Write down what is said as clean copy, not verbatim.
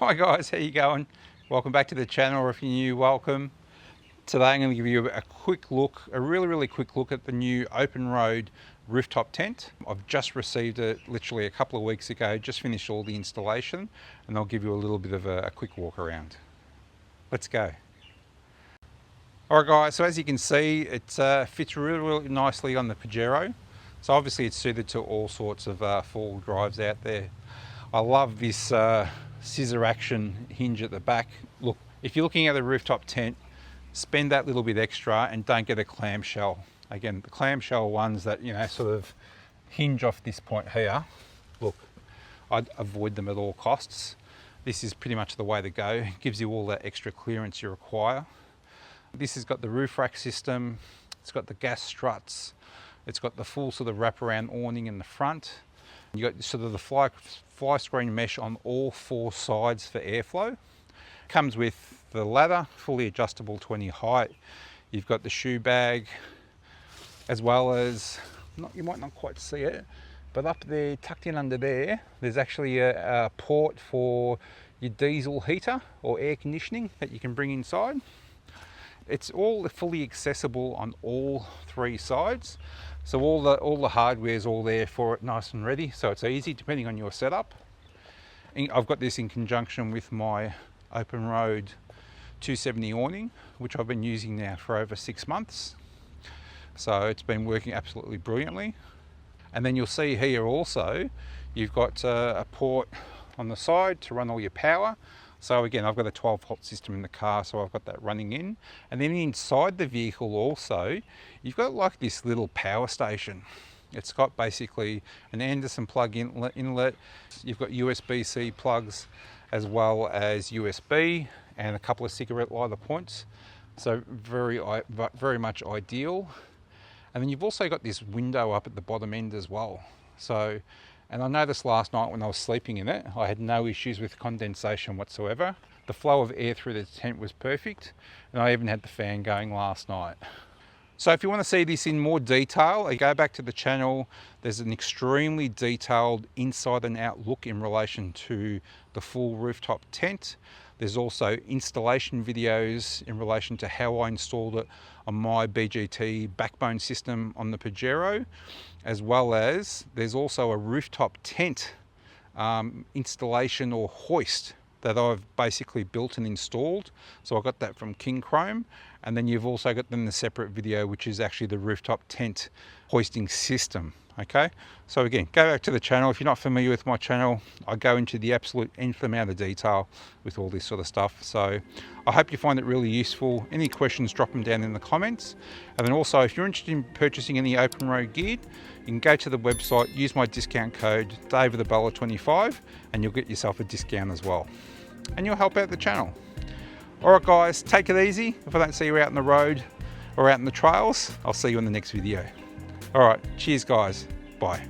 Hi guys, how you going? Welcome back to the channel, or if you're new, welcome. Today I'm going to give you a quick look, a really quick look at the new OPENROAD rooftop tent. I've just received it literally a couple of weeks ago, just finished all the installation, and I'll give you a little bit of a quick walk around. Let's go. Alright guys, so as you can see, it fits really nicely on the Pajero. So obviously it's suited to all sorts of four-wheel drives out there. I love this scissor action hinge at the back. Look, if you're looking at the rooftop tent, spend that little bit extra and don't get a clamshell. Again, the clamshell ones that, you know, sort of hinge off this point here, look, I'd avoid them at all costs. This is pretty much the way to go. It gives you all that extra clearance you require. This has got the roof rack system, it's got the gas struts, it's got the full sort of wraparound awning in the front. You got sort of the fly screen mesh on all four sides for airflow. Comes with the ladder, fully adjustable to any height. You've got the shoe bag, as well as, you might not quite see it, but up there, tucked in under there, there's actually a port for your diesel heater or air conditioning that you can bring inside. It's all fully accessible on all three sides. So all the hardware is all there for it, nice and ready. So it's easy depending on your setup. I've got this in conjunction with my OPENROAD 270 awning, which I've been using now for over 6 months. So it's been working absolutely brilliantly. And then you'll see here also, you've got a port on the side to run all your power. So again, I've got a 12-volt system in the car, so I've got that running in. And then inside the vehicle also, you've got like this little power station. It's got basically an Anderson plug inlet. You've got USB-C plugs as well as USB and a couple of cigarette lighter points. So very much ideal. And then you've also got this window up at the bottom end as well. So, and I noticed last night when I was sleeping in it, I had no issues with condensation whatsoever. The flow of air through the tent was perfect, and I even had the fan going last night. So if you want to see this in more detail, go back to the channel. There's an extremely detailed inside and out look in relation to the full rooftop tent. There's also installation videos in relation to how I installed it on my BGT backbone system on the Pajero, as well as there's also a rooftop tent installation or hoist that I've basically built and installed. So I got that from King Chrome. And then you've also got then the separate video, which is actually the rooftop tent hoisting system. Okay, so again, go back to the channel. If you're not familiar with my channel, I go into the absolute nth amount of detail with all this sort of stuff. So I hope you find it really useful. Any questions, drop them down in the comments. And then also, if you're interested in purchasing any OPENROAD gear, you can go to the website, use my discount code DaveWithAbela25, and you'll get yourself a discount as well. And you'll help out the channel. All right guys, take it easy. If I don't see you out on the road or out in the trails, I'll see you in the next video. All right, cheers guys, bye.